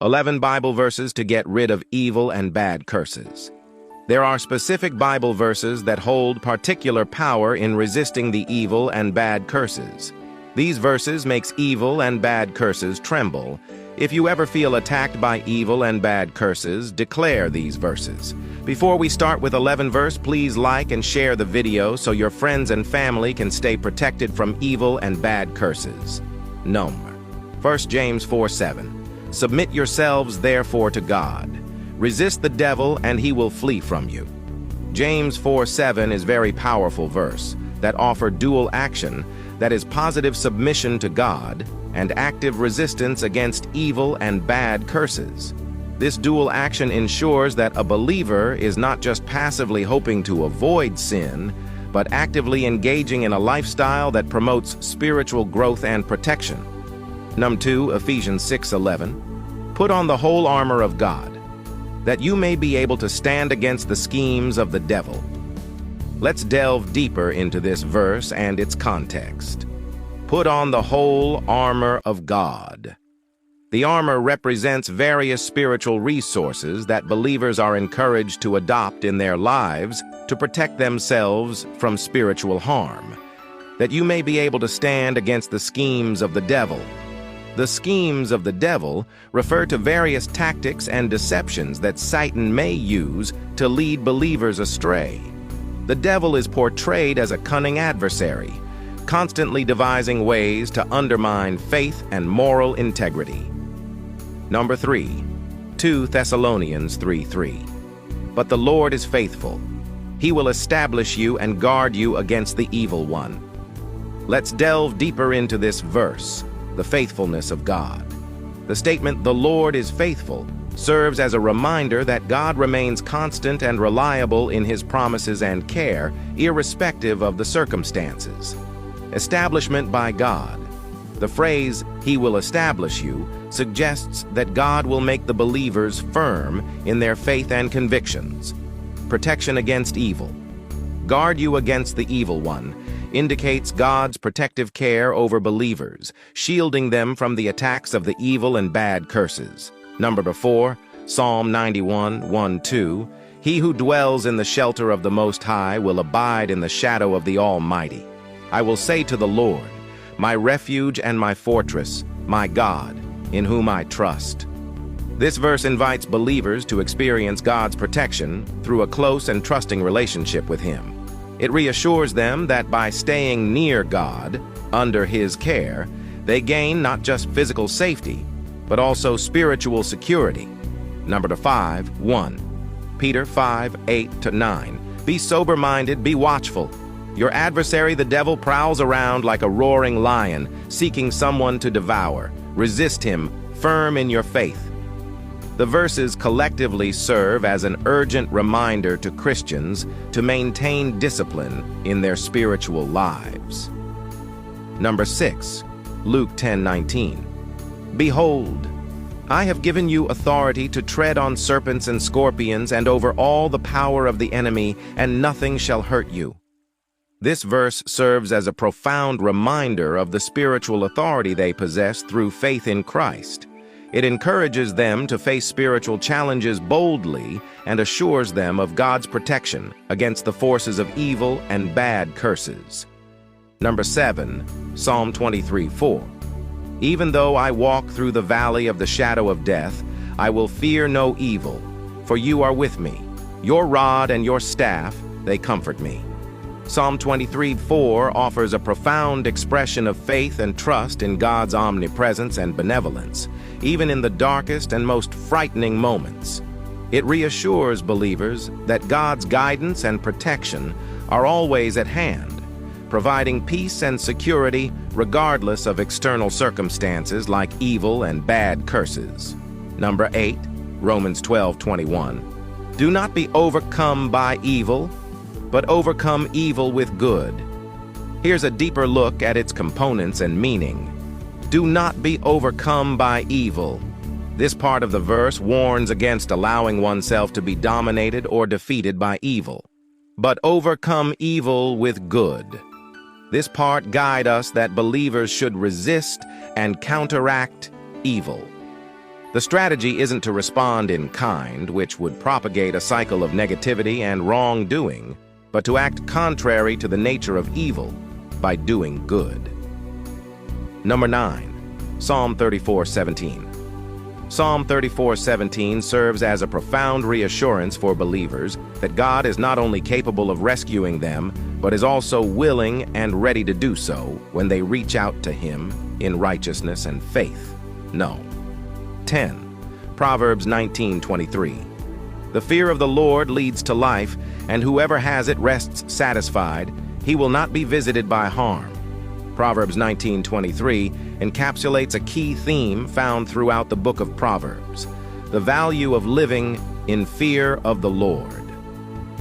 11 Bible verses to get rid of evil and bad curses. There are specific Bible verses that hold particular power in resisting the evil and bad curses. These verses makes evil and bad curses tremble. If you ever feel attacked by evil and bad curses, declare these verses. Before we start with 11 verse, please like and share the video so your friends and family can stay protected from evil and bad curses. Number 1 James 4:7. Submit yourselves therefore to God. Resist the devil and he will flee from you. James 4:7 is very powerful verse that offer dual action, that is positive submission to God and active resistance against evil and bad curses. This dual action ensures that a believer is not just passively hoping to avoid sin, but actively engaging in a lifestyle that promotes spiritual growth and protection. Number 2, Ephesians 6:11. Put on the whole armor of God, that you may be able to stand against the schemes of the devil. Let's delve deeper into this verse and its context. Put on the whole armor of God. The armor represents various spiritual resources that believers are encouraged to adopt in their lives to protect themselves from spiritual harm, that you may be able to stand against the schemes of the devil. The schemes of the devil refer to various tactics and deceptions that Satan may use to lead believers astray. The devil is portrayed as a cunning adversary, constantly devising ways to undermine faith and moral integrity. Number 3, 2 Thessalonians 3:3. But the Lord is faithful. He will establish you and guard you against the evil one. Let's delve deeper into this verse, the faithfulness of God. The statement, "The Lord is faithful," serves as a reminder that God remains constant and reliable in his promises and care, irrespective of the circumstances. Establishment by God. The phrase, "He will establish you," suggests that God will make the believers firm in their faith and convictions. Protection against evil. Guard you against the evil one indicates God's protective care over believers, shielding them from the attacks of the evil and bad curses. Number 4, Psalm 91:1-2. He who dwells in the shelter of the Most High will abide in the shadow of the Almighty. I will say to the Lord, my refuge and my fortress, my God, in whom I trust. This verse invites believers to experience God's protection through a close and trusting relationship with him. It reassures them that by staying near God, under his care, they gain not just physical safety, but also spiritual security. Number 5, 1 Peter 5:8-9. Be sober-minded, be watchful. Your adversary, the devil, prowls around like a roaring lion, seeking someone to devour. Resist him, firm in your faith. The verses collectively serve as an urgent reminder to Christians to maintain discipline in their spiritual lives. Number 6, Luke 10:19. Behold, I have given you authority to tread on serpents and scorpions and over all the power of the enemy, and nothing shall hurt you. This verse serves as a profound reminder of the spiritual authority they possess through faith in Christ. It encourages them to face spiritual challenges boldly and assures them of God's protection against the forces of evil and bad curses. Number 7, Psalm 23:4. Even though I walk through the valley of the shadow of death, I will fear no evil, for you are with me. Your rod and your staff, they comfort me. Psalm 23:4 offers a profound expression of faith and trust in God's omnipresence and benevolence, even in the darkest and most frightening moments. It reassures believers that God's guidance and protection are always at hand, providing peace and security regardless of external circumstances like evil and bad curses. Number 8, Romans 12:21. Do not be overcome by evil, but overcome evil with good. Here's a deeper look at its components and meaning. Do not be overcome by evil. This part of the verse warns against allowing oneself to be dominated or defeated by evil, but overcome evil with good. This part guides us that believers should resist and counteract evil. The strategy isn't to respond in kind, which would propagate a cycle of negativity and wrongdoing, but to act contrary to the nature of evil by doing good. Number 9. Psalm 34:17. Psalm 34:17 serves as a profound reassurance for believers that God is not only capable of rescuing them, but is also willing and ready to do so when they reach out to Him in righteousness and faith. No. 10. Proverbs 19:23. The fear of the Lord leads to life, and whoever has it rests satisfied. He will not be visited by harm. Proverbs 19:23 encapsulates a key theme found throughout the book of Proverbs: the value of living in fear of the Lord.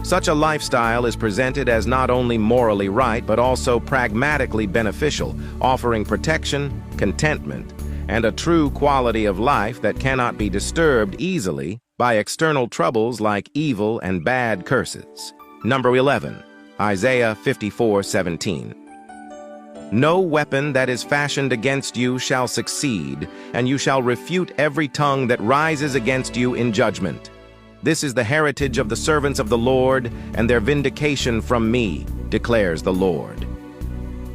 Such a lifestyle is presented as not only morally right, but also pragmatically beneficial, offering protection, contentment, and a true quality of life that cannot be disturbed easily by external troubles like evil and bad curses. Number 11. Isaiah 54:17. No weapon that is fashioned against you shall succeed, and you shall refute every tongue that rises against you in judgment. This is the heritage of the servants of the Lord, and their vindication from me, declares the Lord.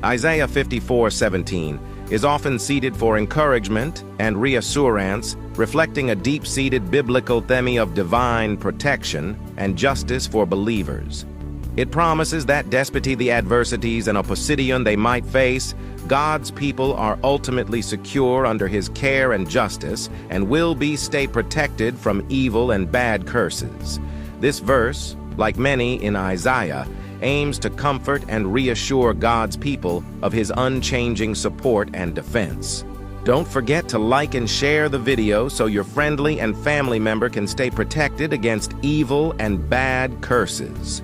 Isaiah 54:17 is often cited for encouragement and reassurance, reflecting a deep-seated biblical theme of divine protection and justice for believers. It promises that despite the adversities and opposition they might face, God's people are ultimately secure under His care and justice and will stay protected from evil and bad curses. This verse, like many in Isaiah, aims to comfort and reassure God's people of His unchanging support and defense. Don't forget to like and share the video so your friendly and family member can stay protected against evil and bad curses.